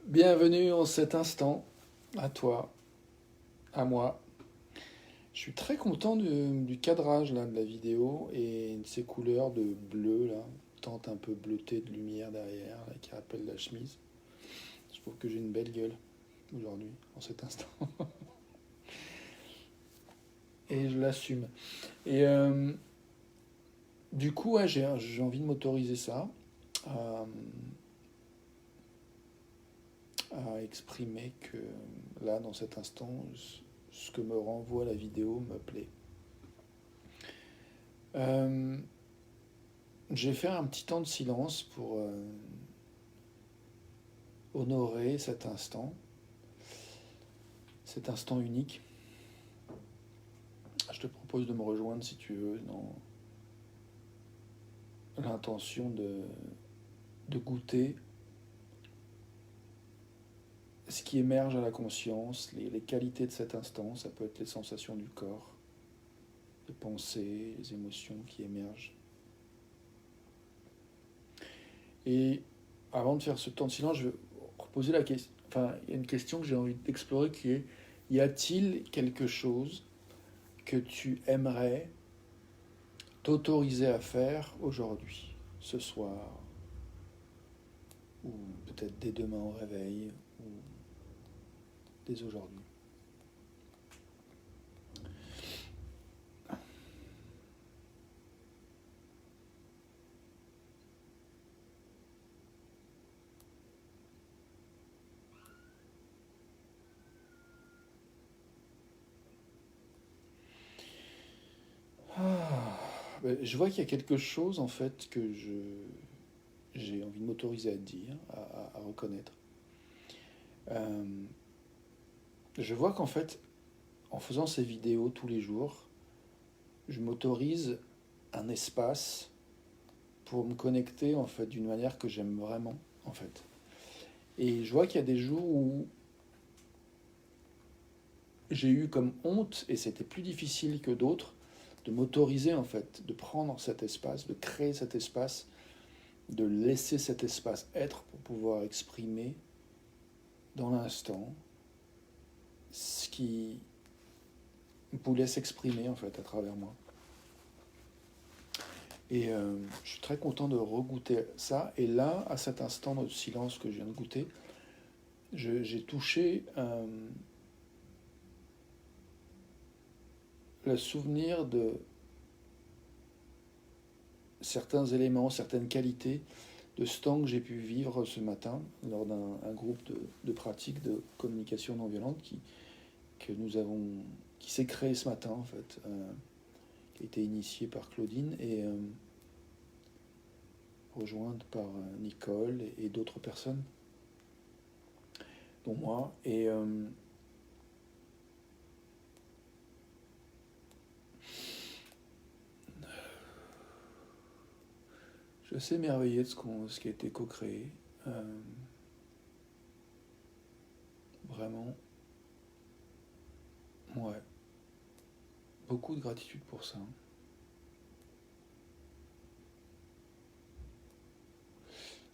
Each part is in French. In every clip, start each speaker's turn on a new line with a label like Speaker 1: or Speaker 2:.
Speaker 1: Bienvenue en cet instant, à toi, à moi. Je suis très content du cadrage là, de la vidéo et de ces couleurs de bleu, là, tente un peu bleutée de lumière derrière, là, qui rappelle la chemise. Je trouve que j'ai une belle gueule aujourd'hui, en cet instant. Et je l'assume. Et du coup, ouais, j'ai envie de m'autoriser ça, à, à exprimer que là, dans cet instant, ce que me renvoie la vidéo me plaît. Euh, j'ai fait un petit temps de silence pour honorer cet instant unique. Je te propose de me rejoindre si tu veux dans l'intention de goûter ce qui émerge à la conscience, les qualités de cet instant. Ça peut être les sensations du corps, les pensées, les émotions qui émergent. Et avant de faire ce temps de silence, je vais reposer la question. Enfin, il y a une question que j'ai envie d'explorer qui est: y a-t-il quelque chose que tu aimerais t'autoriser à faire aujourd'hui, ce soir, ou peut-être dès demain au réveil, ou dès aujourd'hui? Ah, ben, je vois qu'il y a quelque chose en fait que j'ai envie de m'autoriser à dire, à reconnaître. Euh, je vois qu'en fait, en faisant ces vidéos tous les jours, je m'autorise un espace pour me connecter en fait d'une manière que j'aime vraiment en fait. Et je vois qu'il y a des jours où j'ai eu comme honte, et c'était plus difficile que d'autres, de m'autoriser en fait, de prendre cet espace, de créer cet espace, de laisser cet espace être pour pouvoir exprimer dans l'instant ce qui voulait s'exprimer en fait à travers moi. Et je suis très content de regoûter ça. Et là, à cet instant de silence que je viens de goûter, j'ai touché le souvenir de certains éléments, certaines qualités de ce temps que j'ai pu vivre ce matin lors d'un groupe de pratiques de communication non violente que nous avons, qui s'est créé ce matin en fait, qui a été initié par Claudine et rejointe par Nicole et d'autres personnes, dont moi. Et je suis émerveillé de ce qui a été co-créé. Vraiment, ouais, beaucoup de gratitude pour ça.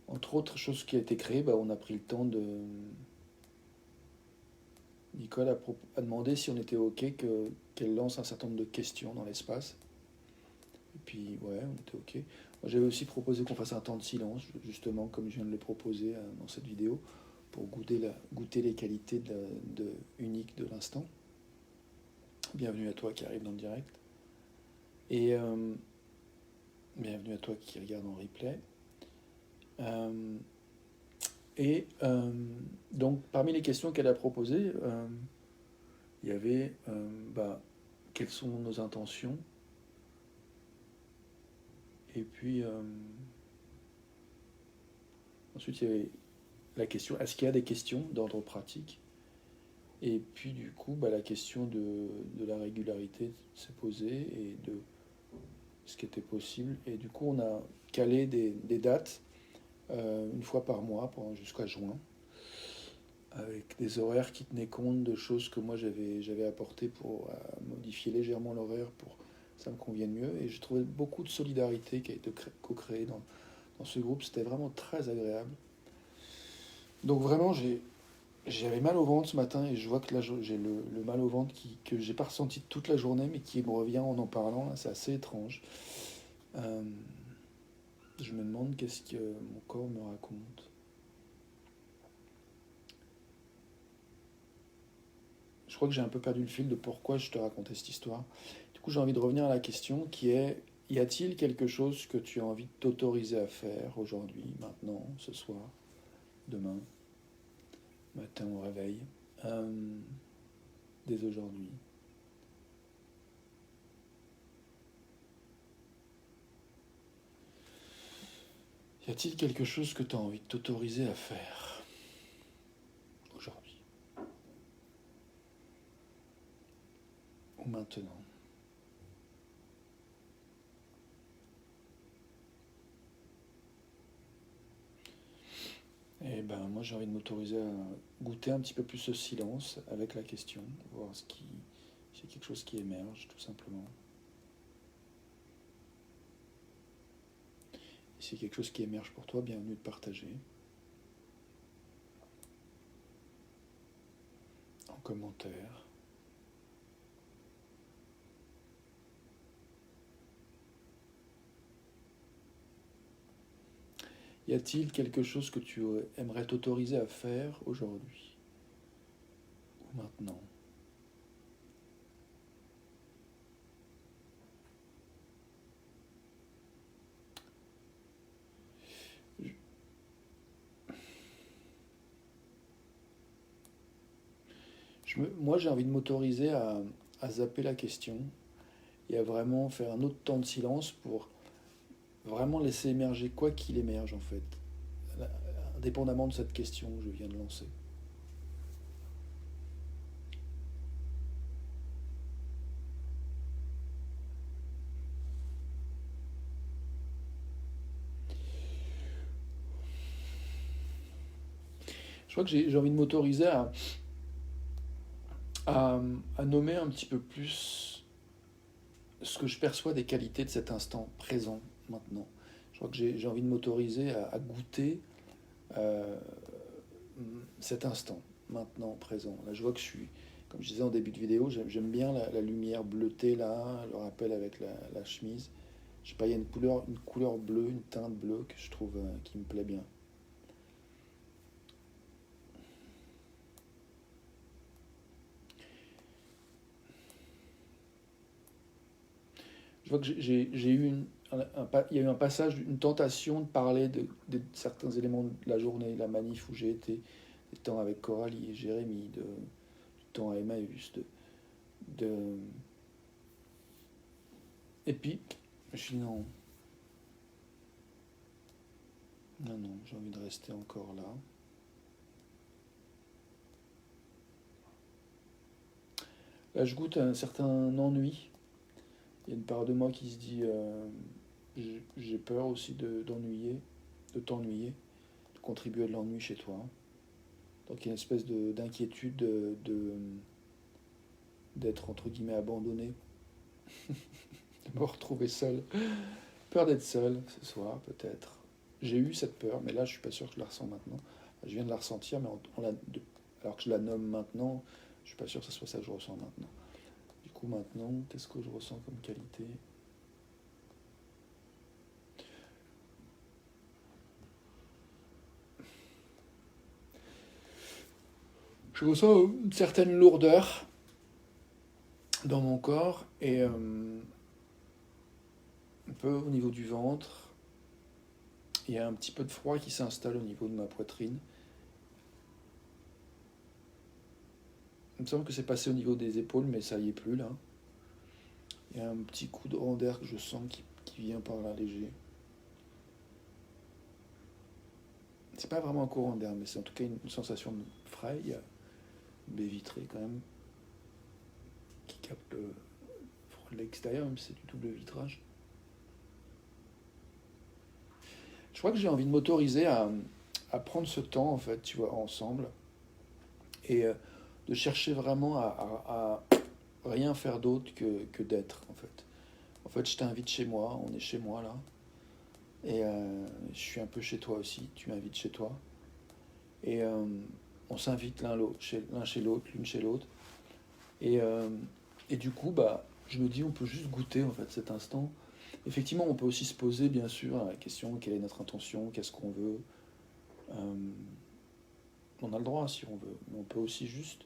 Speaker 1: Entre autres choses qui a été créé, bah, on a pris le temps de. Nicole a demandé si on était OK qu'elle lance un certain nombre de questions dans l'espace. Et puis, ouais, on était OK. Moi, j'avais aussi proposé qu'on fasse un temps de silence, justement, comme je viens de le proposer dans cette vidéo, pour goûter les qualités uniques de l'instant. Bienvenue à toi qui arrive dans le direct. Et bienvenue à toi qui regarde en replay. Euh, et donc, parmi les questions qu'elle a proposées, il y avait bah, quelles sont nos intentions. Et puis, ensuite, il y avait la question, est-ce qu'il y a des questions d'ordre pratique? Et puis, du coup, bah, la question de la régularité s'est posée et de ce qui était possible. Et du coup, on a calé des dates une fois par mois jusqu'à juin, avec des horaires qui tenaient compte de choses que moi j'avais apportées pour modifier légèrement l'horaire pour que ça me convienne mieux. Et j'ai trouvé beaucoup de solidarité qui a été co-créée dans dans ce groupe, c'était vraiment très agréable. Donc vraiment, j'avais mal au ventre ce matin et je vois que là, j'ai le mal au ventre que j'ai pas ressenti toute la journée, mais qui me revient en parlant. Là, c'est assez étrange. Euh, je me demande qu'est-ce que mon corps me raconte. Je crois que j'ai un peu perdu le fil de pourquoi je te racontais cette histoire. Du coup, j'ai envie de revenir à la question qui est, y a-t-il quelque chose que tu as envie de t'autoriser à faire aujourd'hui, maintenant, ce soir, demain, matin au réveil, euh, dès aujourd'hui? Y a-t-il quelque chose que tu as envie de t'autoriser à faire aujourd'hui ou maintenant? Eh ben, moi, j'ai envie de m'autoriser à goûter un petit peu plus ce silence avec la question, voir s'il y a quelque chose qui émerge, tout simplement. Et s'il y a quelque chose qui émerge pour toi, bienvenue de partager en commentaire. Y a-t-il quelque chose que tu aimerais t'autoriser à faire aujourd'hui ou maintenant? Moi, j'ai envie de m'autoriser à zapper la question et à vraiment faire un autre temps de silence pour vraiment laisser émerger quoi qu'il émerge en fait, indépendamment de cette question que je viens de lancer. Je crois que j'ai envie de m'autoriser à, à nommer un petit peu plus ce que je perçois des qualités de cet instant présent maintenant. Je crois que j'ai envie de m'autoriser à goûter euh, cet instant maintenant présent. Là, je vois que je suis, comme je disais en début de vidéo, j'aime bien la lumière bleutée là, le rappel avec la chemise. Je sais pas, il y a une couleur bleue, une teinte bleue que je trouve qui me plaît bien. Je vois que j'ai eu il y a eu un passage, une tentation de parler de certains éléments de la journée, la manif où j'ai été, des temps avec Coralie et Jérémy, du temps à Emmaüs, de... Et puis, je suis non, non, non, j'ai envie de rester encore là. Là, je goûte un certain ennui. Il y a une part de moi qui se dit, j'ai peur aussi d'ennuyer, de t'ennuyer, de contribuer à de l'ennui chez toi. Donc il y a une espèce d'inquiétude d'être entre guillemets abandonné, de me retrouver seul. Peur d'être seul ce soir, peut-être. J'ai eu cette peur, mais là je suis pas sûr que je la ressens maintenant. Je viens de la ressentir, mais alors que je la nomme maintenant, je suis pas sûr que ce soit ça que je ressens maintenant. Du coup maintenant, qu'est-ce que je ressens comme qualité? Je ressens une certaine lourdeur dans mon corps et un peu au niveau du ventre. Il y a un petit peu de froid qui s'installe au niveau de ma poitrine. Il me semble que c'est passé au niveau des épaules, mais ça y est plus là. Il y a un petit courant d'air que je sens qui vient par là léger. C'est pas vraiment un courant d'air, mais c'est en tout cas une sensation de frais. Il y a une baie vitrée quand même qui capte le froid de l'extérieur, même si c'est du double vitrage. Je crois que j'ai envie de m'autoriser à prendre ce temps, en fait, tu vois, ensemble, et de chercher vraiment à rien faire d'autre que d'être, en fait. En fait, je t'invite chez moi, on est chez moi là. Et je suis un peu chez toi aussi, tu m'invites chez toi. Et on s'invite l'un chez l'autre, l'une chez l'autre. Et, et du coup, bah, je me dis, on peut juste goûter en fait cet instant. Effectivement, on peut aussi se poser, bien sûr, la question, quelle est notre intention, qu'est-ce qu'on veut. Euh, on a le droit si on veut, mais on peut aussi juste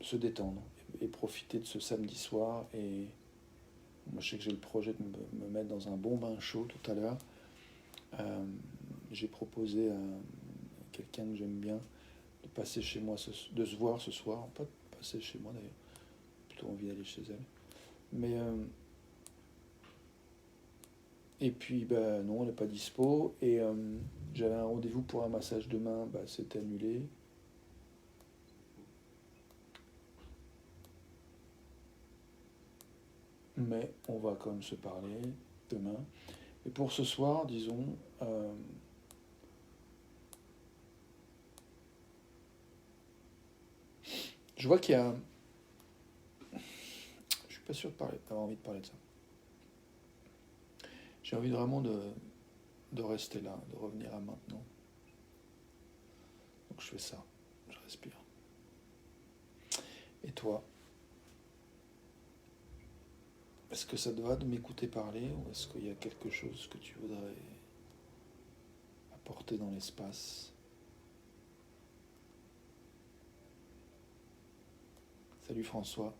Speaker 1: se détendre et profiter de ce samedi soir. Et moi, je sais que j'ai le projet de me mettre dans un bon bain chaud tout à l'heure. Euh, j'ai proposé à quelqu'un que j'aime bien de passer chez moi, de se voir ce soir. Pas de passer chez moi d'ailleurs, plutôt envie d'aller chez elle. Mais et puis bah non, elle n'est pas dispo. Et j'avais un rendez-vous pour un massage demain, bah c'est annulé. Mais on va quand même se parler demain. Et pour ce soir, disons, je vois qu'il y a. Je suis pas sûr d'avoir envie de parler de ça. J'ai envie vraiment de rester là, de revenir à maintenant. Donc je fais ça, je respire. Et toi, est-ce que ça te va de m'écouter parler ou est-ce qu'il y a quelque chose que tu voudrais apporter dans l'espace? Salut François.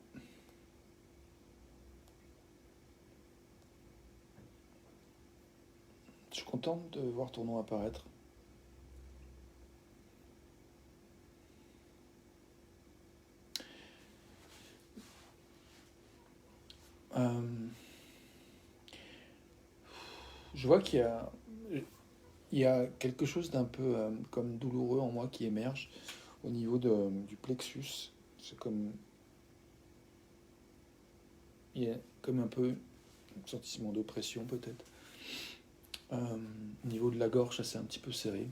Speaker 1: Je suis content de voir ton nom apparaître. Euh, je vois il y a quelque chose d'un peu comme douloureux en moi qui émerge au niveau du plexus. C'est comme, il y a comme un peu un sentiment d'oppression peut-être. Au niveau de la gorge, ça s'est un petit peu serré.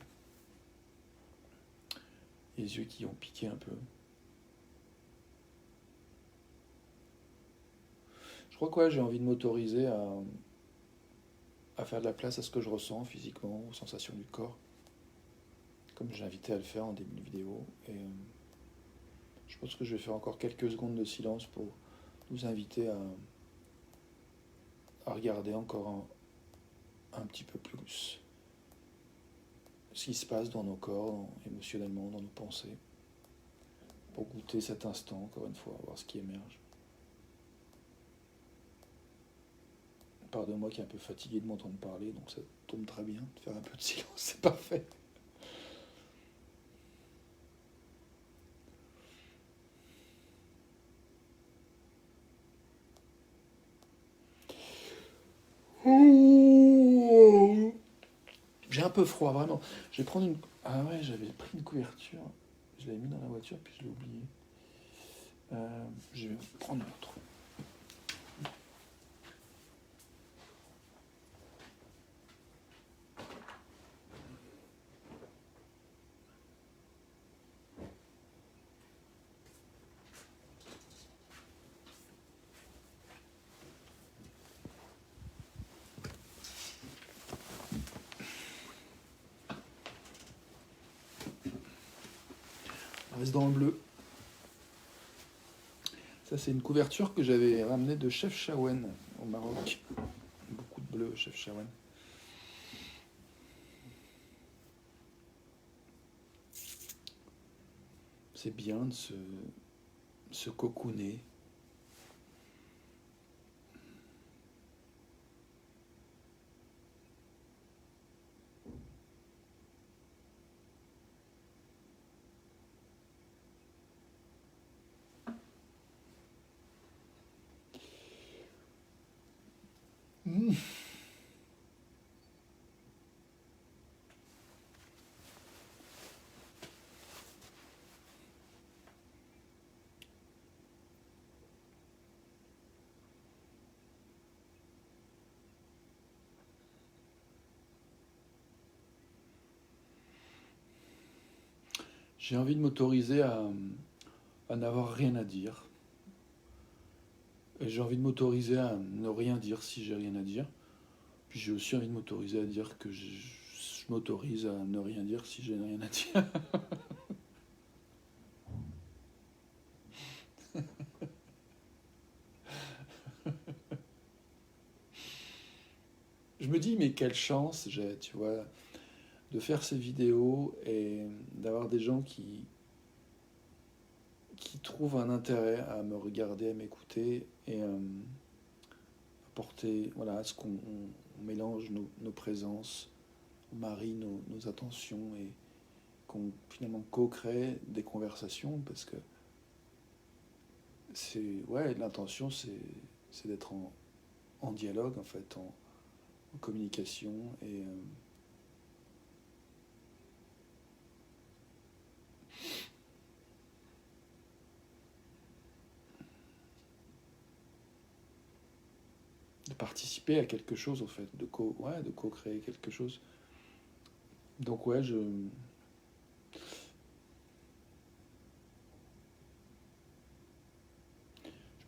Speaker 1: Les yeux qui ont piqué un peu. Je crois que ouais, j'ai envie de m'autoriser à faire de la place à ce que je ressens physiquement, aux sensations du corps, comme j'ai invité à le faire en début de vidéo. Et je pense que je vais faire encore quelques secondes de silence pour nous inviter à regarder encore un petit peu plus ce qui se passe dans nos corps, émotionnellement, dans nos pensées, pour goûter cet instant, encore une fois, voir ce qui émerge. Part de moi qui est un peu fatigué de m'entendre parler, donc ça tombe très bien de faire un peu de silence, c'est parfait. J'ai un peu froid, vraiment. Je vais prendre une. Ah ouais, j'avais pris une couverture. Je l'avais mis dans la voiture, puis je l'ai oublié. Je vais prendre une autre. On reste dans le bleu. Ça, c'est une couverture que j'avais ramenée de Chef Chaouen au Maroc. Beaucoup de bleu, Chef Chaouen. C'est bien de se cocooner. Mmh. J'ai envie de m'autoriser à n'avoir rien à dire. Et j'ai envie de m'autoriser à ne rien dire si j'ai rien à dire. Puis j'ai aussi envie de m'autoriser à dire que je m'autorise à ne rien dire si j'ai rien à dire. Je me dis, mais quelle chance j'ai, tu vois, de faire ces vidéos et d'avoir des gens qui trouvent un intérêt à me regarder, à m'écouter et apporter, voilà, à ce qu'on on mélange nos présences, on marie nos attentions et qu'on finalement co-crée des conversations parce que c'est, ouais, l'intention c'est d'être en dialogue en fait, en communication et de participer à quelque chose en fait, ouais, de co-créer quelque chose. Donc ouais, je me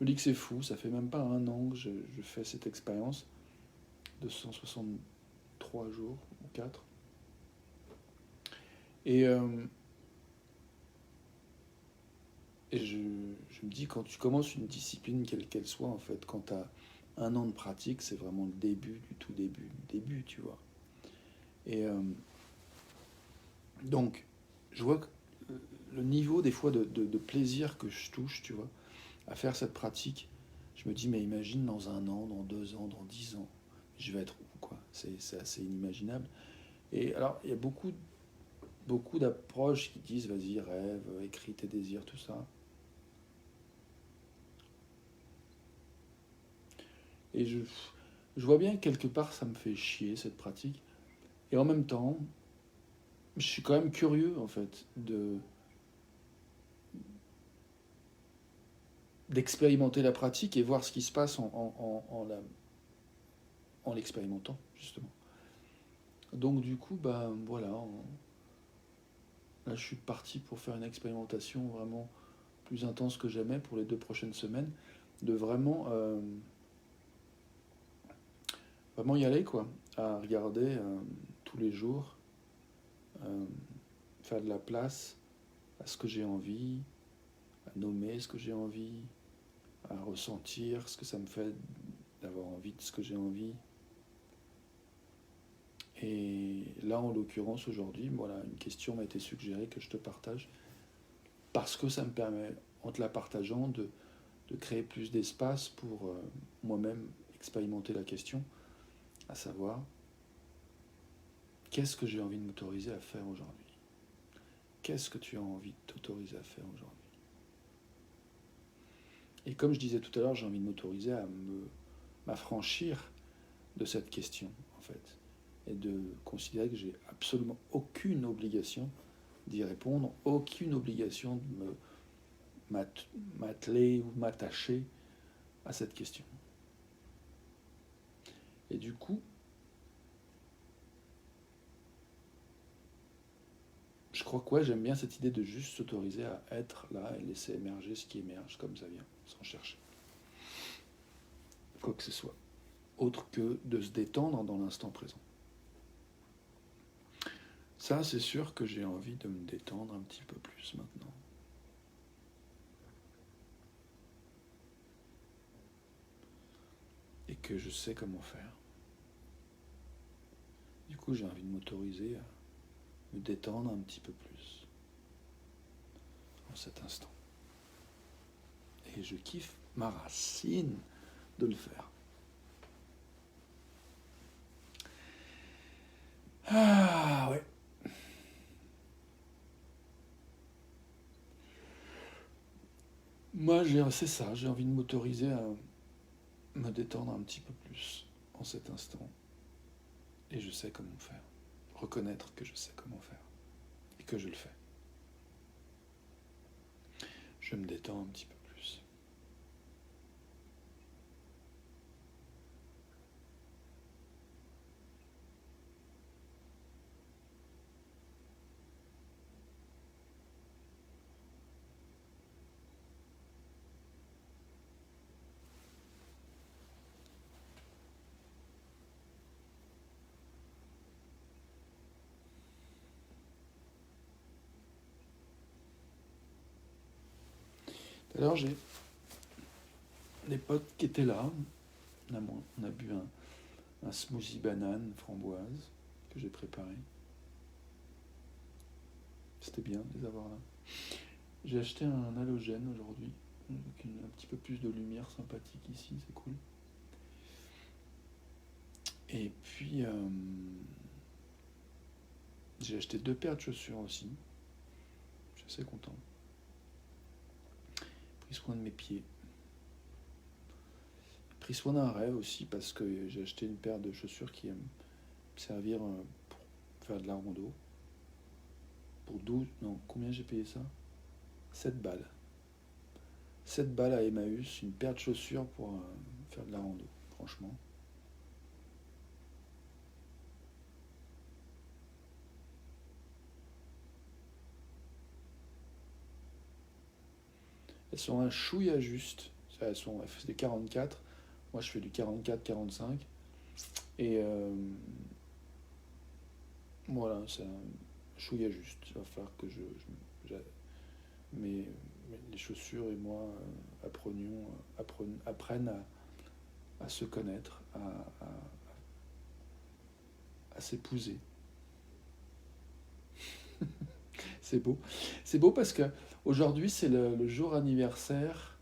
Speaker 1: dis que c'est fou, ça fait même pas un an que je fais cette expérience de 163 jours ou 4. Et, euh, et je me dis, quand tu commences une discipline, quelle qu'elle soit, en fait, quand tu as un an de pratique, c'est vraiment le début du tout début, tu vois. Et donc, je vois que le niveau des fois de plaisir que je touche, tu vois, à faire cette pratique, je me dis, mais imagine dans un an, dans 2 ans, dans 10 ans, je vais être où, quoi. C'est assez inimaginable. Et alors, il y a beaucoup d'approches qui disent, vas-y, rêve, écris tes désirs, tout ça. Et je vois bien que quelque part, ça me fait chier, cette pratique. Et en même temps, je suis quand même curieux, en fait, d'expérimenter la pratique et voir ce qui se passe en l'expérimentant, justement. Donc, du coup, bah, voilà, là, je suis parti pour faire une expérimentation vraiment plus intense que jamais pour les 2 prochaines semaines, de vraiment y aller, quoi, à regarder tous les jours, euh, faire de la place à ce que j'ai envie, à nommer ce que j'ai envie, à ressentir ce que ça me fait d'avoir envie de ce que j'ai envie. Et là, en l'occurrence, aujourd'hui, voilà, une question m'a été suggérée que je te partage, parce que ça me permet, en te la partageant, de créer plus d'espace pour moi-même expérimenter la question, à savoir, qu'est-ce que j'ai envie de m'autoriser à faire aujourd'hui? Qu'est-ce que tu as envie de t'autoriser à faire aujourd'hui? Et comme je disais tout à l'heure, j'ai envie de m'autoriser à m'affranchir de cette question, en fait, et de considérer que j'ai absolument aucune obligation d'y répondre, aucune obligation de m'atteler ou m'attacher à cette question. Et du coup, je crois que ouais, j'aime bien cette idée de juste s'autoriser à être là et laisser émerger ce qui émerge comme ça vient, sans chercher quoi que ce soit, autre que de se détendre dans l'instant présent. Ça, c'est sûr que j'ai envie de me détendre un petit peu plus maintenant. Et que je sais comment faire. Du coup, j'ai envie de m'autoriser à me détendre un petit peu plus en cet instant. Et je kiffe ma racine de le faire. Ah ouais. Moi, c'est ça, j'ai envie de m'autoriser à me détendre un petit peu plus en cet instant. Et je sais comment faire. Reconnaître que je sais comment faire. Et que je le fais. Je me détends un petit peu plus. Tout à l'heure, j'ai des potes qui étaient là. On a bu un smoothie banane framboise que j'ai préparé. C'était bien de les avoir là. J'ai acheté un halogène aujourd'hui, avec un petit peu plus de lumière sympathique ici, c'est cool. Et puis, j'ai acheté 2 paires de chaussures aussi. Je suis assez content. J'ai pris soin de mes pieds. J'ai pris soin d'un rêve aussi parce que j'ai acheté une paire de chaussures qui va me servir pour faire de la rando. Pour 12, non, combien j'ai payé ça? 7 balles. 7 balles à Emmaüs, une paire de chaussures pour faire de la rando, franchement. Elles sont un chouïa juste. Elles font des 44. Moi, je fais du 44-45. Et voilà, c'est un chouïa juste. Il va falloir que mes, les chaussures et moi apprennent à se connaître, à s'épouser. C'est beau. C'est beau parce que aujourd'hui, c'est le jour anniversaire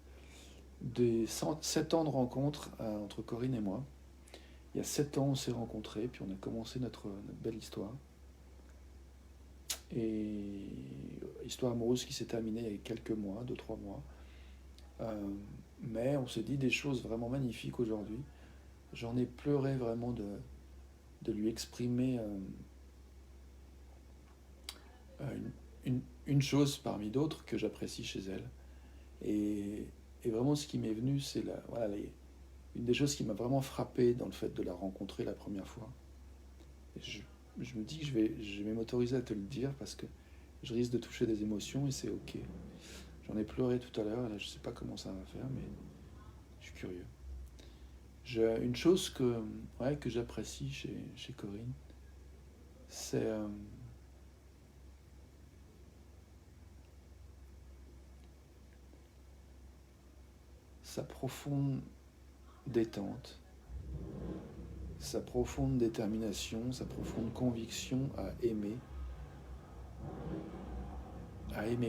Speaker 1: des 7 ans de rencontre entre Corinne et moi. Il y a 7 ans, on s'est rencontrés, puis on a commencé notre belle histoire. Et histoire amoureuse qui s'est terminée il y a quelques mois, 2-3 mois. Mais on s'est dit des choses vraiment magnifiques aujourd'hui. J'en ai pleuré vraiment de lui exprimer une chose parmi d'autres que j'apprécie chez elle. Et vraiment, ce qui m'est venu, c'est une des choses qui m'a vraiment frappé dans le fait de la rencontrer la première fois. Et je me dis que je vais m'autoriser à te le dire parce que je risque de toucher des émotions et c'est ok. J'en ai pleuré tout à l'heure, et là je sais pas comment ça va faire, mais je suis curieux. Une chose que j'apprécie chez Corinne, c'est sa profonde détente, sa profonde détermination, sa profonde conviction à aimer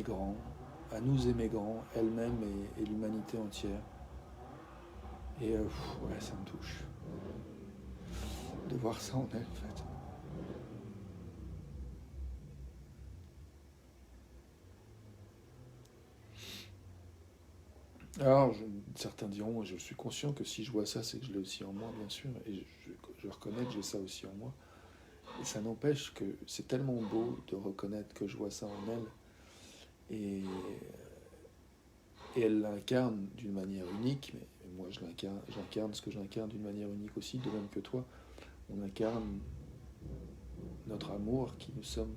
Speaker 1: grand, à nous aimer grand, elle-même et l'humanité entière. Et ouais, ça me touche de voir ça en elle, en fait. Alors, certains diront, je suis conscient que si je vois ça, c'est que je l'ai aussi en moi, bien sûr, et je reconnais que j'ai ça aussi en moi. Et ça n'empêche que c'est tellement beau de reconnaître que je vois ça en elle, et, et elle l'incarne d'une manière unique, mais moi j'incarne ce que j'incarne d'une manière unique aussi, de même que toi. On incarne notre amour qui nous sommes,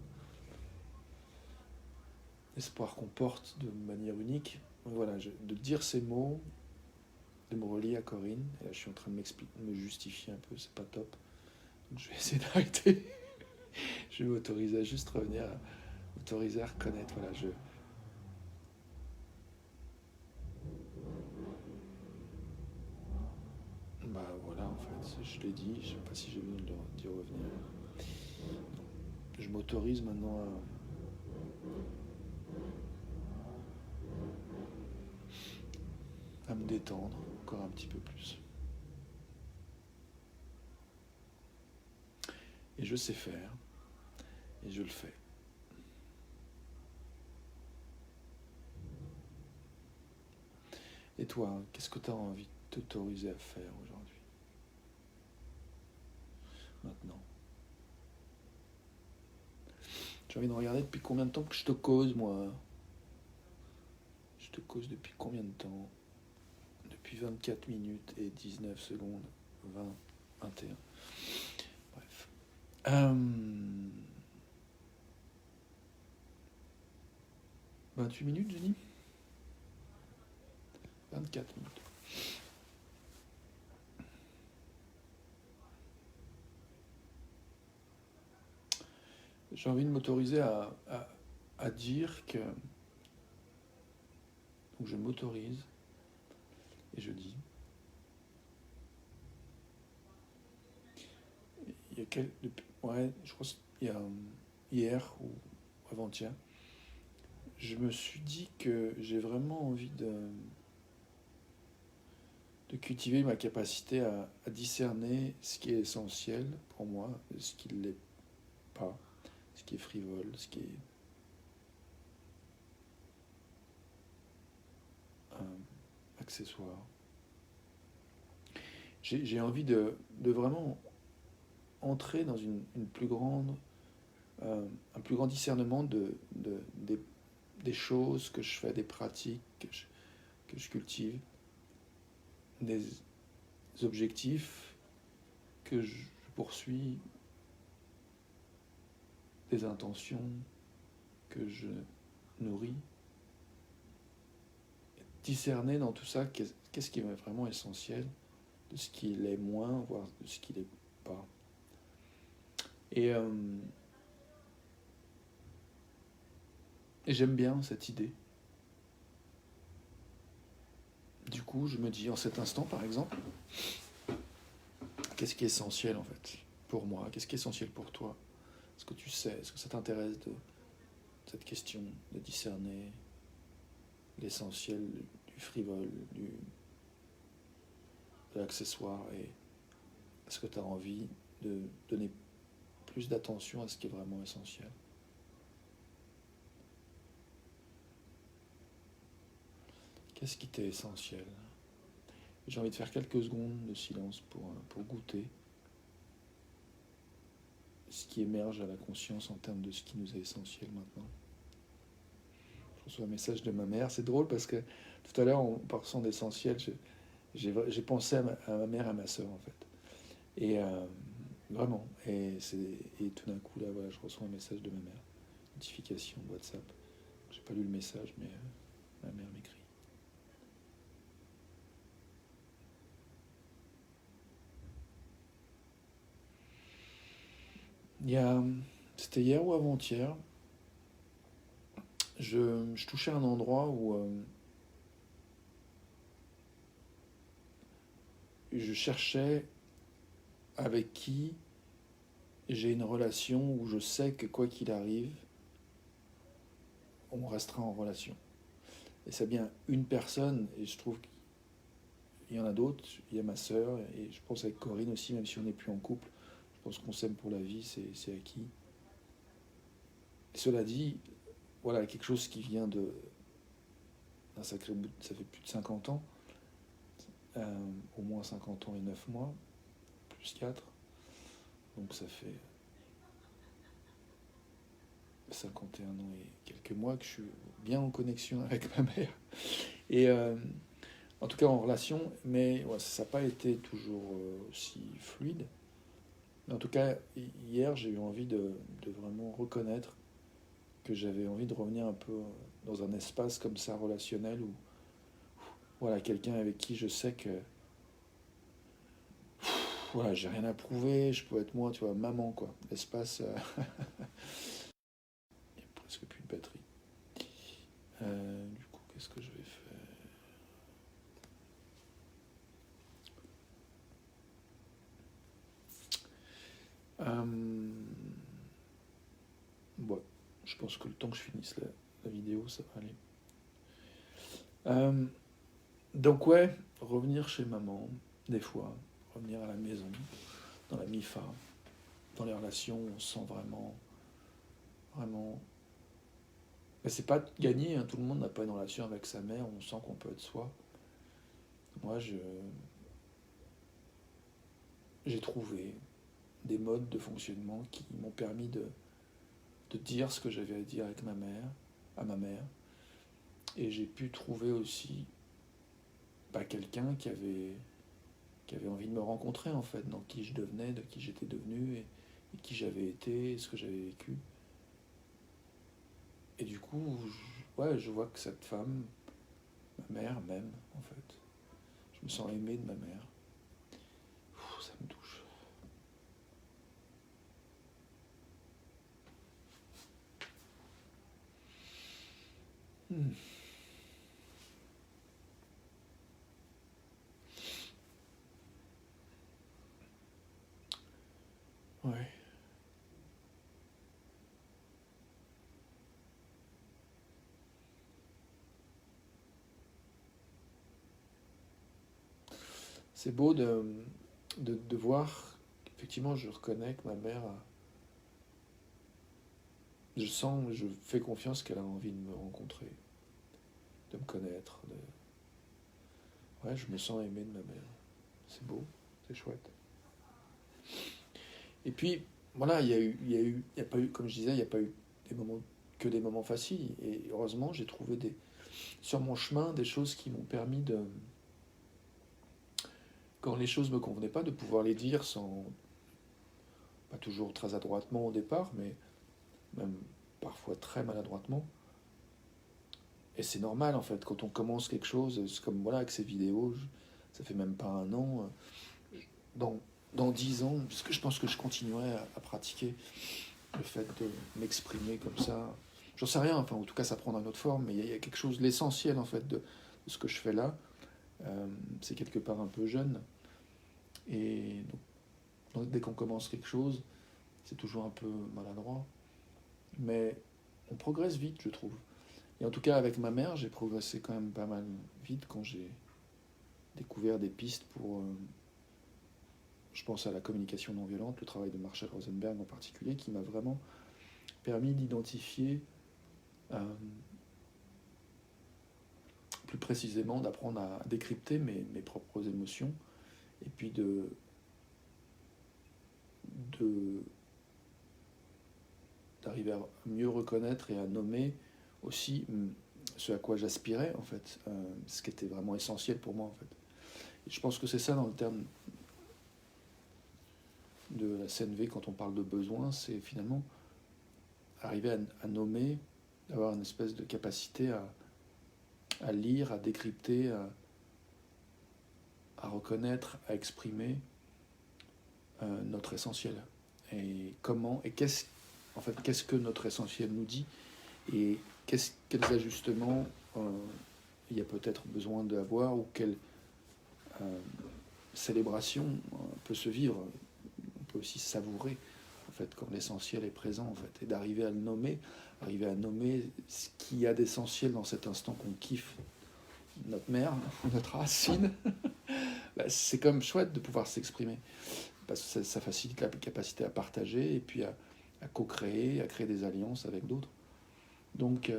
Speaker 1: l'espoir qu'on porte de manière unique. Voilà, de dire ces mots, de me relier à Corinne, et là je suis en train de me justifier un peu, c'est pas top. Donc je vais essayer d'arrêter. Je vais m'autoriser à juste revenir, m'autoriser à reconnaître. Voilà, bah voilà, en fait, je l'ai dit, je sais pas si j'ai besoin d'y revenir. Je m'autorise maintenant à me détendre encore un petit peu plus. Et je sais faire, et je le fais. Et toi, qu'est-ce que tu as envie de t'autoriser à faire aujourd'hui, maintenant? J'ai envie de regarder depuis combien de temps que je te cause, moi. Je te cause depuis combien de temps? Depuis 24 minutes et 19 secondes. 20, 21. Bref. 28 minutes, j'ai dit? 24 minutes. J'ai envie de m'autoriser à dire que où je m'autorise et je dis, il y a je crois qu'il y a hier ou avant-hier, je me suis dit que j'ai vraiment envie de cultiver ma capacité à discerner ce qui est essentiel pour moi, ce qui ne l'est pas, ce qui est frivole, ce qui est accessoire. J'ai envie de vraiment entrer dans une plus grande, un plus grand discernement des choses que je fais, des pratiques que je cultive, des objectifs que je poursuis, des intentions que je nourris. Discerner dans tout ça qu'est-ce qui est vraiment essentiel, de ce qui l'est moins, voire de ce qui l'est pas. Et j'aime bien cette idée. Du coup, je me dis, en cet instant, par exemple, qu'est-ce qui est essentiel, en fait, pour moi? Qu'est-ce qui est essentiel pour toi? Est-ce que tu sais? Est-ce que ça t'intéresse de cette question de discerner l'essentiel du frivole, de l'accessoire? Et est-ce que tu as envie de donner plus d'attention à ce qui est vraiment essentiel? Qu'est-ce qui t'est essentiel? J'ai envie de faire quelques secondes de silence pour goûter ce qui émerge à la conscience en termes de ce qui nous est essentiel maintenant. Je reçois un message de ma mère. C'est drôle parce que tout à l'heure, en parlant d'essentiel, j'ai pensé à ma mère et à ma soeur, en fait. Et vraiment. Et tout d'un coup, là, voilà, je reçois un message de ma mère. Notification WhatsApp. J'ai pas lu le message, mais ma mère m'écrit. C'était hier ou avant-hier, je touchais un endroit où je cherchais avec qui j'ai une relation où je sais que quoi qu'il arrive, on restera en relation. Et c'est bien une personne, et je trouve qu'il y en a d'autres, il y a ma sœur, et je pense avec Corinne aussi, même si on n'est plus en couple, je pense qu'on s'aime pour la vie, c'est acquis. Et cela dit, voilà, quelque chose qui vient d'un sacré bout, ça fait plus de 50 ans, au moins 50 ans et 9 mois, plus 4, donc ça fait 51 ans et quelques mois que je suis bien en connexion avec ma mère. Et en tout cas en relation, mais ouais, ça n'a pas été toujours aussi fluide. Mais en tout cas, hier, j'ai eu envie de vraiment reconnaître que j'avais envie de revenir un peu dans un espace comme ça relationnel où voilà, quelqu'un avec qui je sais que voilà, j'ai rien à prouver, je peux être moi, tu vois, maman quoi. L'espace, il n'y a presque plus de batterie. Du coup, qu'est-ce que je vais faire? Bon, je pense que le temps que je finisse la vidéo, ça va aller. Donc ouais, revenir chez maman, des fois, revenir à la maison, dans la MIFA, dans les relations, on se sent vraiment. Mais c'est pas gagné, hein, tout le monde n'a pas une relation avec sa mère, on sent qu'on peut être soi. Moi, j'ai trouvé des modes de fonctionnement qui m'ont permis de dire ce que j'avais à dire avec à ma mère. Et j'ai pu trouver aussi quelqu'un qui avait envie de me rencontrer en fait, dans qui je devenais, de qui j'étais devenu, et qui j'avais été, et ce que j'avais vécu. Et du coup, je vois que cette femme, ma mère m'aime en fait. Je me sens aimé de ma mère. Ça me touche. Ouais. C'est beau de voir qu'effectivement je reconnais que ma mère, je sens, je fais confiance qu'elle a envie de me rencontrer, de me connaître. Ouais, je me sens aimé de ma mère. C'est beau, c'est chouette. Et puis, voilà, il y a pas eu, comme je disais, il n'y a pas eu des moments, que des moments faciles. Et heureusement, j'ai trouvé sur mon chemin des choses qui m'ont permis quand les choses ne me convenaient pas, de pouvoir les dire sans, pas toujours très adroitement au départ, mais même parfois très maladroitement. Et c'est normal en fait, quand on commence quelque chose, c'est comme voilà avec ces vidéos, ça fait même pas un an, dans, dans 10 ans, parce que je pense que je continuerai à pratiquer le fait de m'exprimer comme ça. J'en sais rien, enfin en tout cas ça prendra une autre forme, mais il y a quelque chose, l'essentiel en fait de ce que je fais là, c'est quelque part un peu jeune. Et donc, dès qu'on commence quelque chose, c'est toujours un peu maladroit, mais on progresse vite, je trouve. Et en tout cas, avec ma mère, j'ai progressé quand même pas mal vite quand j'ai découvert des pistes pour, je pense à la communication non violente, le travail de Marshall Rosenberg en particulier, qui m'a vraiment permis d'identifier plus précisément, d'apprendre à décrypter mes propres émotions, et puis de, d'arriver à mieux reconnaître et à nommer aussi ce à quoi j'aspirais, en fait, ce qui était vraiment essentiel pour moi, en fait. Et je pense que c'est ça dans le terme de la CNV quand on parle de besoin, c'est finalement arriver à nommer, avoir une espèce de capacité à lire, à décrypter, à reconnaître, à exprimer notre essentiel. Et comment, et qu'est-ce que notre essentiel nous dit, et quels ajustements il y a peut-être besoin d'avoir, ou quelle célébration peut se vivre. On peut aussi savourer en fait quand l'essentiel est présent en fait, et d'arriver à le nommer, arriver à nommer ce qu'il y a d'essentiel dans cet instant qu'on kiffe, notre mère, notre racine. Bah, c'est comme chouette de pouvoir s'exprimer parce que ça facilite la capacité à partager et puis à co-créer, à créer des alliances avec d'autres. Donc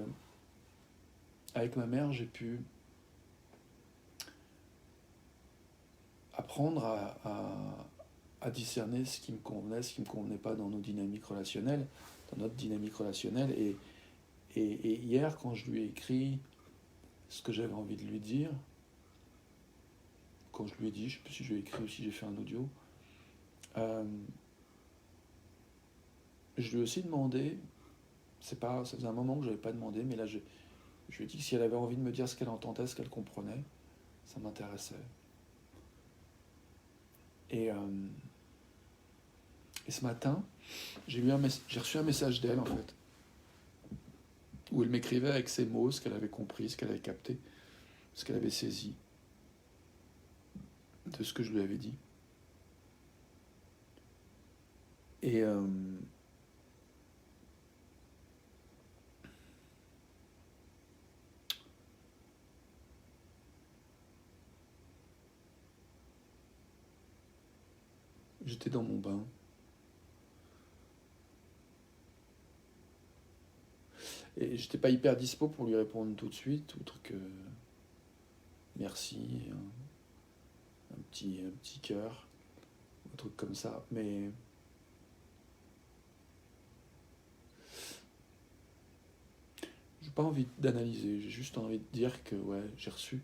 Speaker 1: avec ma mère, j'ai pu apprendre à discerner ce qui me convenait, ce qui ne me convenait pas dans nos dynamiques relationnelles, dans notre dynamique relationnelle. Et hier, quand je lui ai écrit ce que j'avais envie de lui dire, quand je lui ai dit, je ne sais plus si je lui ai écrit ou si j'ai fait un audio, je lui ai aussi demandé, ça faisait un moment que je n'avais pas demandé, mais là je lui ai dit que si elle avait envie de me dire ce qu'elle entendait, ce qu'elle comprenait, ça m'intéressait. Et, et ce matin, j'ai reçu un message d'elle en fait, où elle m'écrivait avec ses mots ce qu'elle avait compris, ce qu'elle avait capté, ce qu'elle avait saisi de ce que je lui avais dit. Et j'étais dans mon bain. Et j'étais pas hyper dispo pour lui répondre tout de suite, outre que merci, un petit cœur, un truc comme ça. Mais j'ai pas envie d'analyser, j'ai juste envie de dire que ouais, j'ai reçu.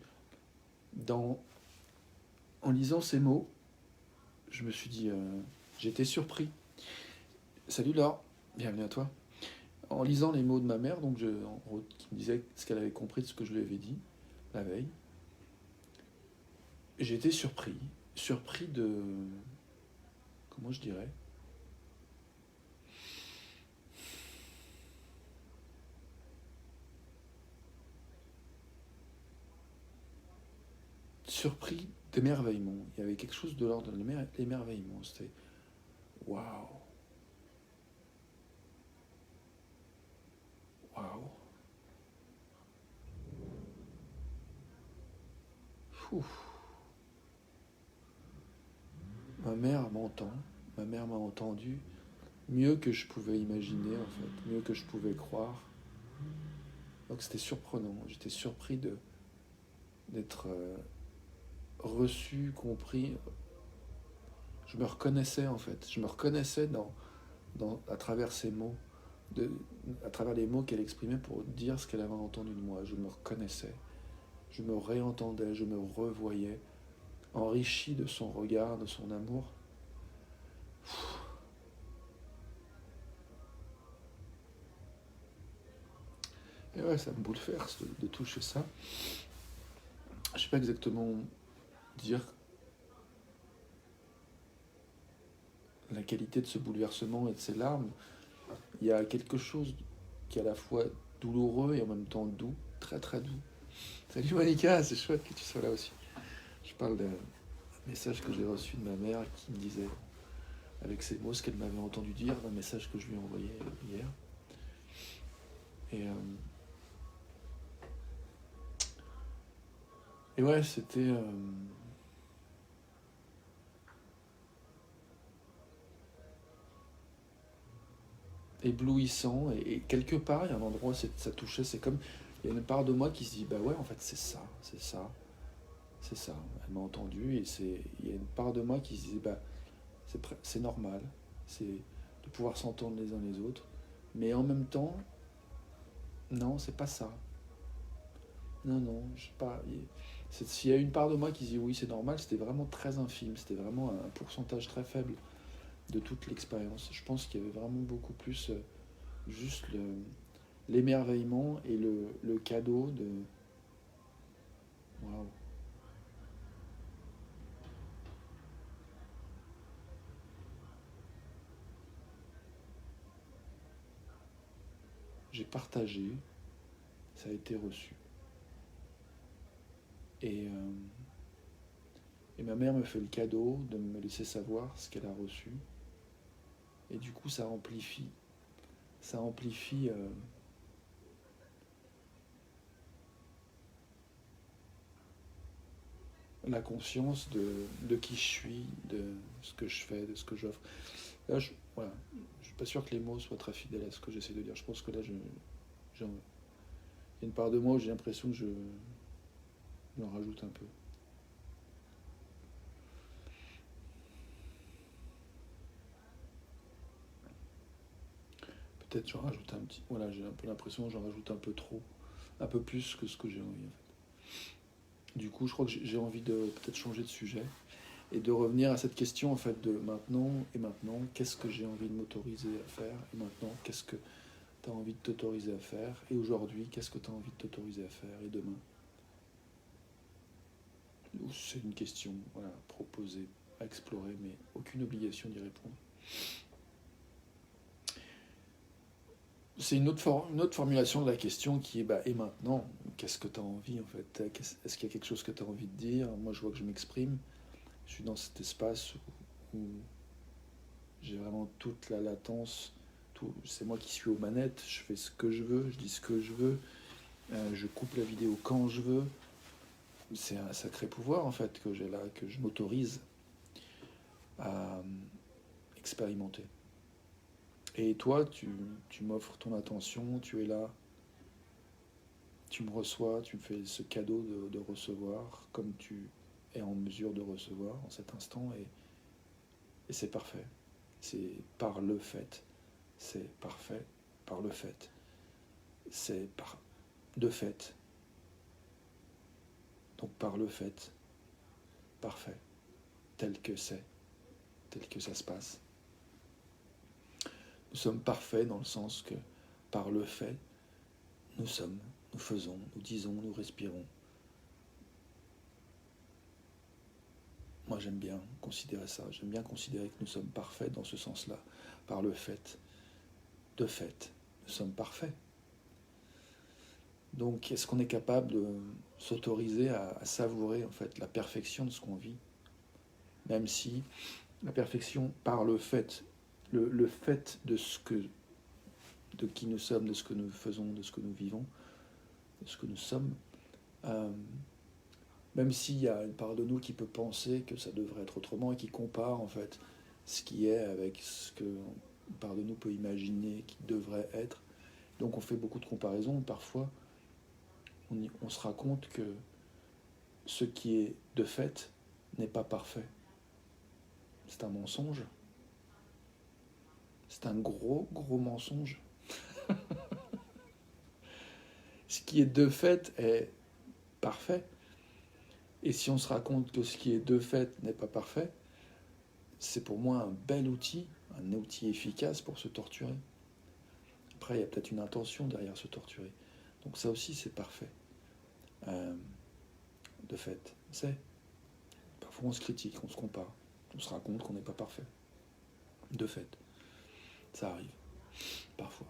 Speaker 1: En lisant ces mots, je me suis dit, j'étais surpris. Salut Laure, bienvenue à toi. En lisant les mots de ma mère, donc qui me disait ce qu'elle avait compris de ce que je lui avais dit la veille, j'ai été surpris de, comment je dirais, surpris d'émerveillement. Il y avait quelque chose de l'ordre de l'émerveillement. C'était waouh, Waouh. Ouf. Ma mère m'entend. Ma mère m'a entendu mieux que je pouvais imaginer, en fait, mieux que je pouvais croire. Donc c'était surprenant. J'étais surpris d'être reçu, compris. Je me reconnaissais, en fait. Je me reconnaissais à travers ces mots, à travers les mots qu'elle exprimait pour dire ce qu'elle avait entendu de moi. Je me reconnaissais. Je me réentendais, je me revoyais, enrichi de son regard, de son amour. Et ouais, ça me bouleverse de toucher ça. Je ne sais pas exactement dire la qualité de ce bouleversement et de ces larmes. Il y a quelque chose qui est à la fois douloureux et en même temps doux, très très doux. Salut Monica, c'est chouette que tu sois là aussi. Je parle d'un message que j'ai reçu de ma mère qui me disait, avec ces mots, ce qu'elle m'avait entendu dire, d'un message que je lui ai envoyé hier. Et ouais, c'était éblouissant. Et quelque part, il y a un endroit où ça touchait. C'est comme, il y a une part de moi qui se dit, bah ouais, en fait, c'est ça, c'est ça, c'est ça. Elle m'a entendu et il y a une part de moi qui se dit, bah c'est normal, c'est de pouvoir s'entendre les uns les autres. Mais en même temps, non, c'est pas ça. Non, non, je sais pas. S'il y a une part de moi qui dit oui, c'est normal, c'était vraiment très infime, c'était vraiment un pourcentage très faible de toute l'expérience. Je pense qu'il y avait vraiment beaucoup plus juste l'émerveillement et le cadeau de. Waouh. J'ai partagé, ça a été reçu. Et, euh, et ma mère me fait le cadeau de me laisser savoir ce qu'elle a reçu. Et du coup, ça amplifie la conscience de qui je suis, de ce que je fais, de ce que j'offre. Là, voilà, je suis pas sûr que les mots soient très fidèles à ce que j'essaie de dire. Je pense que là, il y a une part de moi où j'ai l'impression que j'en rajoute un peu. Peut-être j'en rajoute un petit. Voilà, j'ai un peu l'impression que j'en rajoute un peu trop, un peu plus que ce que j'ai envie en fait. Du coup, je crois que j'ai envie de peut-être changer de sujet et de revenir à cette question en fait de maintenant, qu'est-ce que j'ai envie de m'autoriser à faire et maintenant, qu'est-ce que tu as envie de t'autoriser à faire et aujourd'hui, qu'est-ce que tu as envie de t'autoriser à faire et demain. C'est une question voilà, proposée, à explorer, mais aucune obligation d'y répondre. C'est une autre formulation de la question qui est bah, et maintenant, qu'est-ce que tu as envie en fait. Est-ce qu'il y a quelque chose que tu as envie de dire. Moi, je vois que je m'exprime. Je suis dans cet espace où j'ai vraiment toute la latence. C'est moi qui suis aux manettes. Je fais ce que je veux, je dis ce que je veux. Je coupe la vidéo quand je veux. C'est un sacré pouvoir en fait que j'ai là, que je m'autorise à expérimenter. Et toi, tu m'offres ton attention, tu es là, tu me reçois, tu me fais ce cadeau de recevoir comme tu es en mesure de recevoir en cet instant et c'est parfait. C'est par le fait, c'est parfait par le fait, c'est par de fait, donc par le fait, parfait, tel que c'est, tel que ça se passe. Nous sommes parfaits dans le sens que par le fait, nous sommes, nous faisons, nous disons, nous respirons. Moi j'aime bien considérer ça, j'aime bien considérer que nous sommes parfaits dans ce sens-là, par le fait, de fait, nous sommes parfaits. Donc est-ce qu'on est capable de s'autoriser à savourer en fait la perfection de ce qu'on vit, même si la perfection par le fait de ce que de qui nous sommes, de ce que nous faisons, de ce que nous vivons, de ce que nous sommes. Même s'il y a une part de nous qui peut penser que ça devrait être autrement et qui compare en fait ce qui est avec ce que une part de nous peut imaginer qui devrait être. Donc on fait beaucoup de comparaisons. Parfois, on se rend compte que ce qui est de fait n'est pas parfait. C'est un mensonge. C'est un gros, gros mensonge. Ce qui est de fait est parfait. Et si on se raconte que ce qui est de fait n'est pas parfait, c'est pour moi un bel outil, un outil efficace pour se torturer. Après, il y a peut-être une intention derrière se torturer. Donc ça aussi, c'est parfait. De fait, c'est. Parfois, on se critique, on se compare, on se raconte qu'on n'est pas parfait. De fait, ça arrive, parfois.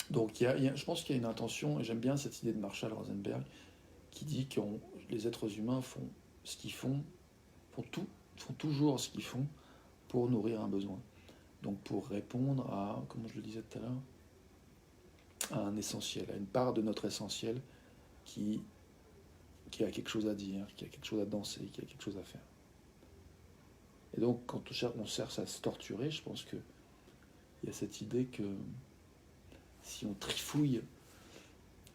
Speaker 1: Donc, je pense qu'il y a une intention, et j'aime bien cette idée de Marshall Rosenberg, qui dit que les êtres humains font ce qu'ils font toujours ce qu'ils font pour nourrir un besoin. Donc pour répondre à, comme je le disais tout à l'heure, à un essentiel, à une part de notre essentiel qui a quelque chose à dire, qui a quelque chose à danser, qui a quelque chose à faire. Et donc quand on cherche à se torturer, je pense qu'il y a cette idée que si on trifouille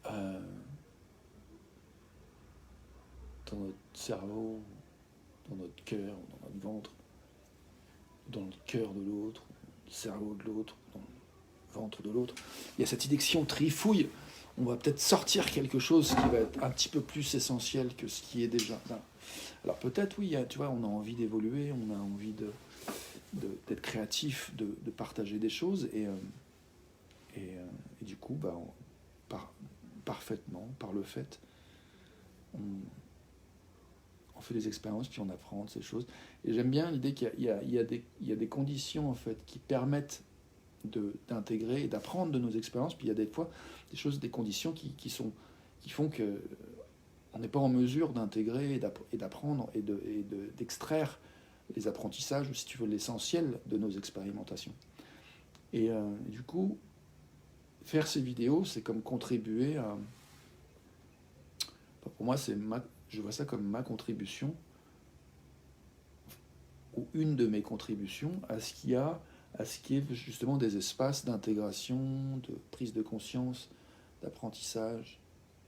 Speaker 1: dans notre cerveau, dans notre cœur, dans notre ventre, dans le cœur de l'autre, le cerveau de l'autre, dans le ventre de l'autre. Il y a cette idée que si on trifouille, on va peut-être sortir quelque chose qui va être un petit peu plus essentiel que ce qui est déjà là. Alors peut-être, oui, tu vois, on a envie d'évoluer, on a envie d'être créatif, de partager des choses, et du coup, parfaitement, par le fait, on fait des expériences, puis on apprend ces choses. Et j'aime bien l'idée qu'il y a des conditions en fait qui permettent d'intégrer et d'apprendre de nos expériences. Puis il y a des fois des choses, des conditions qui font que on n'est pas en mesure d'intégrer et d'apprendre et d'extraire les apprentissages, ou si tu veux l'essentiel de nos expérimentations. Et du coup, faire ces vidéos, c'est comme contribuer à... Pour moi, je vois ça comme ma contribution, ou une de mes contributions à ce qui est justement des espaces d'intégration, de prise de conscience, d'apprentissage,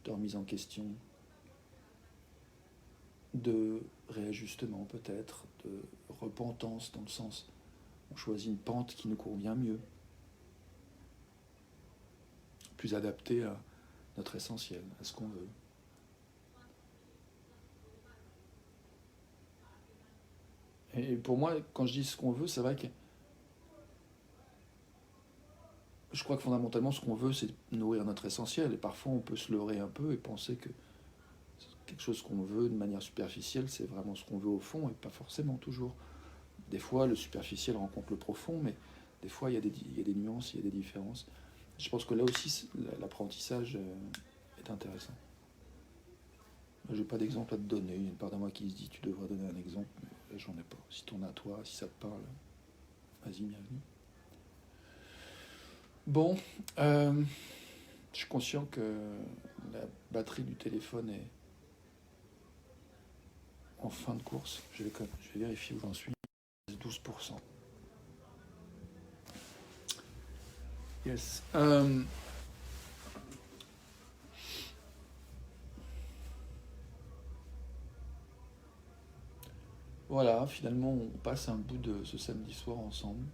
Speaker 1: de remise en question, de réajustement peut-être, de repentance dans le sens on choisit une pente qui nous convient mieux, plus adaptée à notre essentiel, à ce qu'on veut. Et pour moi, quand je dis ce qu'on veut, c'est vrai que je crois que fondamentalement, ce qu'on veut, c'est nourrir notre essentiel. Et parfois, on peut se leurrer un peu et penser que quelque chose qu'on veut de manière superficielle, c'est vraiment ce qu'on veut au fond, et pas forcément toujours. Des fois, le superficiel rencontre le profond, mais des fois, il y a des nuances, il y a des différences. Je pense que là aussi, l'apprentissage est intéressant. Je n'ai pas d'exemple à te donner. Il y a une part de moi qui se dit tu devrais donner un exemple, mais j'en ai pas. Si t'en as toi, si ça te parle, vas-y, bienvenue. Bon, je suis conscient que la batterie du téléphone est en fin de course. Je vais vérifier où j'en suis. 12%. Yes. Voilà, finalement, on passe un bout de ce samedi soir ensemble.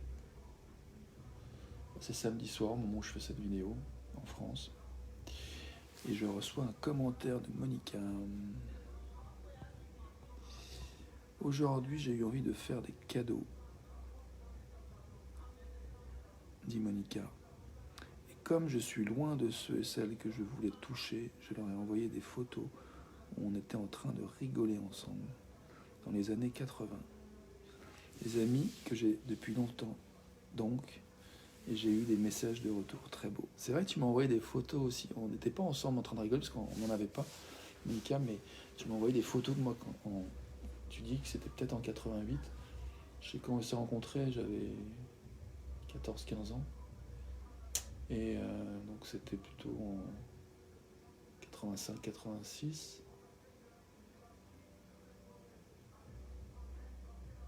Speaker 1: C'est samedi soir, au moment où je fais cette vidéo, en France. Et je reçois un commentaire de Monica. Aujourd'hui, j'ai eu envie de faire des cadeaux, dit Monica. Et comme je suis loin de ceux et celles que je voulais toucher, je leur ai envoyé des photos où on était en train de rigoler ensemble, dans les années 80. Des amis que j'ai depuis longtemps, donc, et j'ai eu des messages de retour très beaux. C'est vrai que tu m'as envoyé des photos aussi. On n'était pas ensemble en train de rigoler, parce qu'on n'en avait pas, Monica, mais tu m'as envoyé des photos de moi quand tu dis que c'était peut-être en 88. Je sais quand on s'est rencontrés, j'avais 14-15 ans. Et donc c'était plutôt en 85-86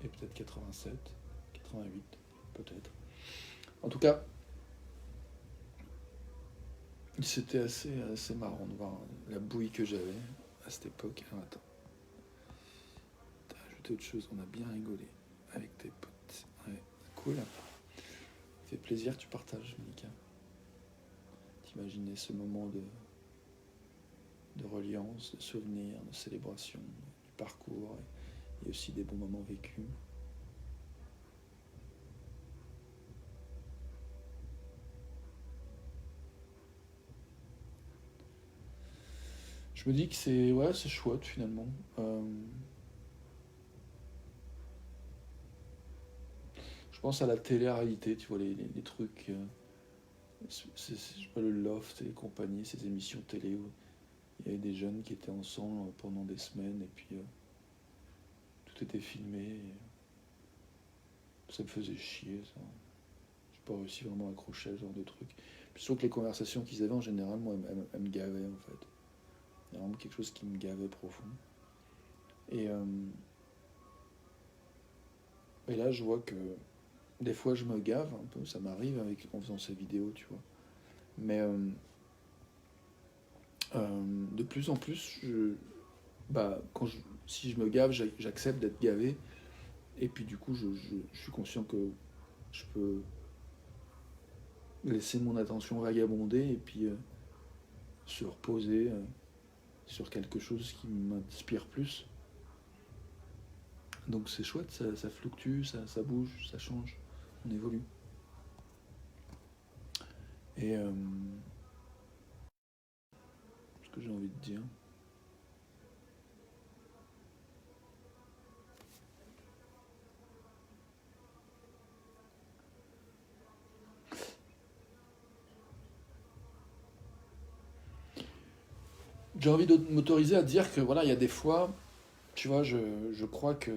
Speaker 1: et peut-être 87, 88 peut-être. En tout cas, c'était assez marrant de voir la bouille que j'avais à cette époque. Alors, attends, t'as ajouté autre chose, on a bien rigolé avec tes potes. Ouais, cool. Ça fait plaisir que tu partages, Monica. T'imaginer ce moment de reliance, de souvenirs, de célébration, du parcours et aussi des bons moments vécus. Je me dis que c'est chouette finalement. Je pense à la télé-réalité, tu vois, les trucs, je sais pas, le Loft et compagnie, ces émissions télé où il y avait des jeunes qui étaient ensemble pendant des semaines et puis tout était filmé. Ça me faisait chier, ça. J'ai pas réussi vraiment à accrocher à ce genre de truc. Puis surtout que les conversations qu'ils avaient en général, moi, elles me gavaient en fait. Il y a vraiment quelque chose qui me gavait profond. Et, euh, et là, je vois que des fois, je me gave un peu, ça m'arrive en faisant ces vidéos, tu vois. Mais de plus en plus, bah, si je me gave, j'accepte d'être gavé. Et puis du coup, je suis conscient que je peux laisser mon attention vagabonder et puis se reposer sur quelque chose qui m'inspire plus. Donc c'est chouette, ça fluctue, ça bouge, ça change, on évolue. Et ce que j'ai envie de dire. J'ai envie de m'autoriser à dire que voilà, il y a des fois, tu vois, je crois que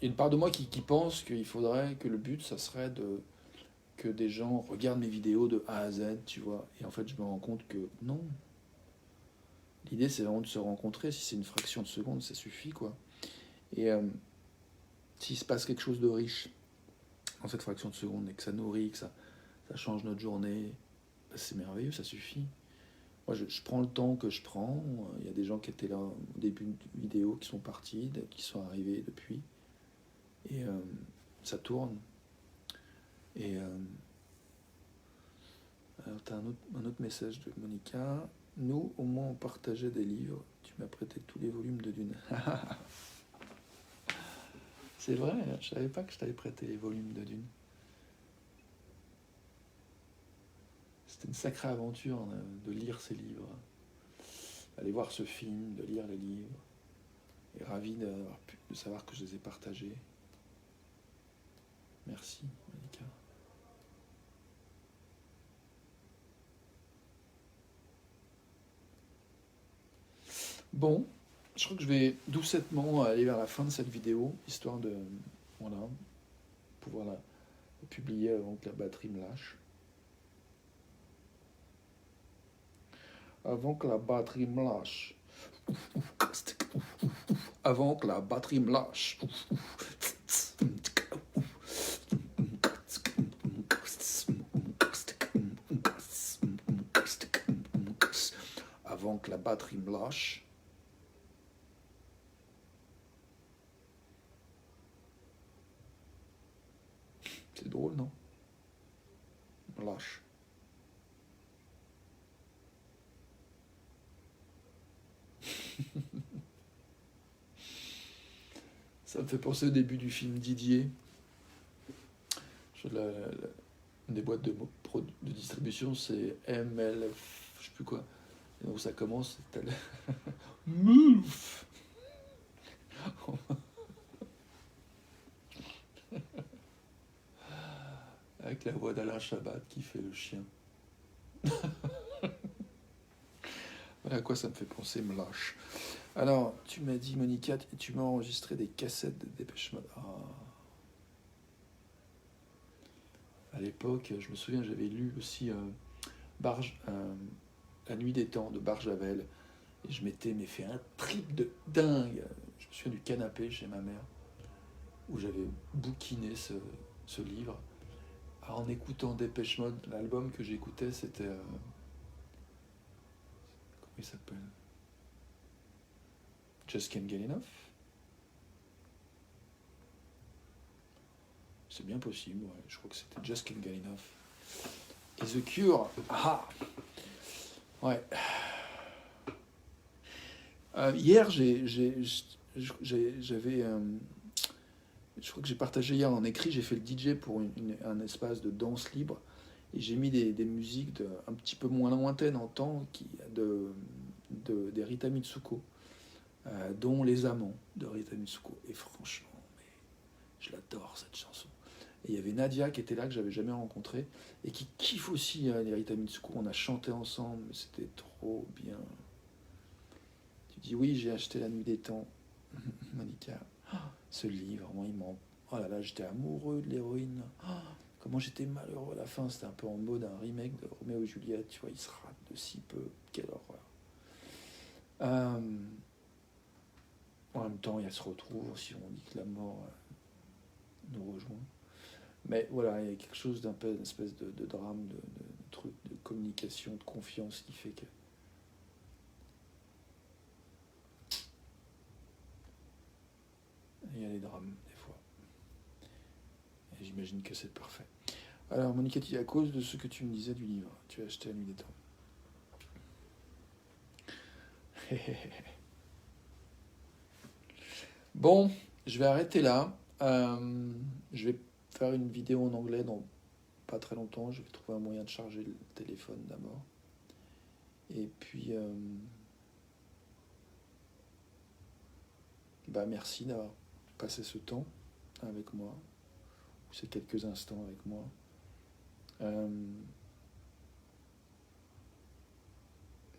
Speaker 1: il y a une part de moi qui pense qu'il faudrait que le but, ça serait que des gens regardent mes vidéos de A à Z, tu vois. Et en fait, je me rends compte que non. L'idée, c'est vraiment de se rencontrer. Si c'est une fraction de seconde, ça suffit, quoi. Et s'il se passe quelque chose de riche dans cette fraction de seconde et que ça nourrit, que ça change notre journée, bah, c'est merveilleux, ça suffit. Moi, je prends le temps que je prends. Il y a des gens qui étaient là au début de vidéo, qui sont partis, qui sont arrivés depuis. Et ça tourne. Et alors, tu as un autre message de Monica. Nous, au moins, on partageait des livres. Tu m'as prêté tous les volumes de Dune. C'est vrai, je savais pas que je t'avais prêté les volumes de Dune. C'était une sacrée aventure de lire ces livres, d'aller voir ce film, de lire les livres. Et ravi de savoir que je les ai partagés. Merci, Monica. Bon, je crois que je vais doucettement aller vers la fin de cette vidéo, histoire de voilà, pouvoir la publier avant que la batterie me lâche. Avant que la batterie me lâche. Avant que la batterie me lâche. Avant que la batterie me lâche. C'est drôle, non? Me lâche. Ça me fait penser au début du film Didier. Une des boîtes de distribution, c'est MLF, je sais plus quoi. Et donc ça commence, t'as le... Mouf. Avec la voix d'Alain Chabat qui fait le chien. Voilà à quoi ça me fait penser, me lâche. Alors, tu m'as dit, Monica, tu m'as enregistré des cassettes de Dépêche Mode. À l'époque, je me souviens, j'avais lu aussi Barge, La Nuit des Temps de Barjavel. Et je m'étais mais fait un trip de dingue. Je me souviens du canapé chez ma mère, où j'avais bouquiné ce livre. En écoutant Dépêche Mode, l'album que j'écoutais, c'était... comment il s'appelle? Just Can't Get Enough. C'est bien possible, ouais. Je crois que c'était Just Can't Get Enough. Et The Cure, ah ouais. Hier, j'avais... je crois que j'ai partagé hier en écrit, j'ai fait le DJ pour un espace de danse libre. Et j'ai mis des musiques un petit peu moins lointaines en temps des Rita Mitsuko, dont Les Amants de Rita Mitsuko. Et franchement, mais je l'adore cette chanson. Et il y avait Nadia qui était là, que j'avais jamais rencontrée, et qui kiffe aussi les Rita Mitsuko. On a chanté ensemble, mais c'était trop bien. Tu dis oui, j'ai acheté La Nuit des Temps, Monica. Ce livre, moi, oh là là, j'étais amoureux de l'héroïne. Oh, comment j'étais malheureux à la fin. C'était un peu en mode un remake de Roméo et Juliette. Tu vois, il se rate de si peu. Quelle horreur. En même temps, il se retrouve, si on dit que la mort nous rejoint. Mais voilà, il y a quelque chose d'un peu, une espèce de drame, de truc, de communication, de confiance qui fait que... Il y a des drames, des fois. Et j'imagine que c'est parfait. Alors, Monica, à cause de ce que tu me disais du livre, tu as acheté La Nuit des Temps. Bon, je vais arrêter là. Je vais faire une vidéo en anglais dans pas très longtemps. Je vais trouver un moyen de charger le téléphone d'abord. Et puis, merci d'avoir passé ce temps avec moi, ces quelques instants avec moi.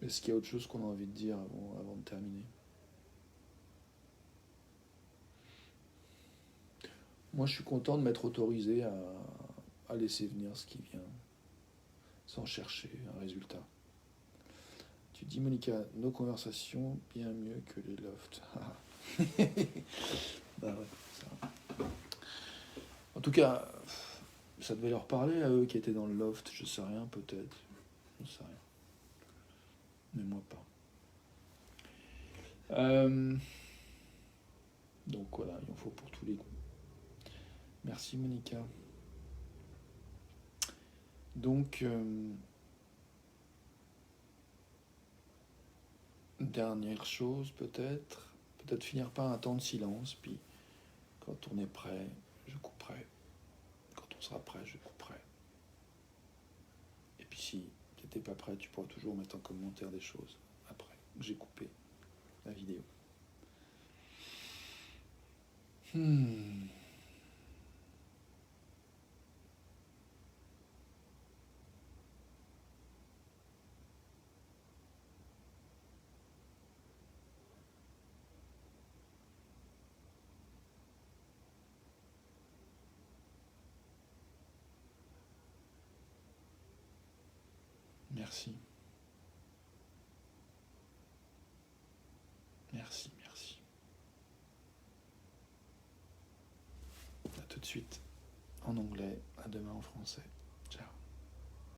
Speaker 1: Est-ce qu'il y a autre chose qu'on a envie de dire avant de terminer? Moi, je suis content de m'être autorisé à laisser venir ce qui vient, sans chercher un résultat. Tu dis, Monica, nos conversations, bien mieux que les lofts. Bah ouais, ça. En tout cas, ça devait leur parler à eux qui étaient dans le loft, je sais rien, peut-être. Je sais rien. Mais moi pas. Donc voilà, il en faut pour tous les goûts. Merci Monica. Donc, dernière chose peut-être finir par un temps de silence, puis quand on est prêt, je couperai. Quand on sera prêt, je couperai. Et puis si tu n'étais pas prêt, tu pourras toujours mettre en commentaire des choses après que j'ai coupé la vidéo. Merci. Merci, merci. À tout de suite en anglais, à demain en français.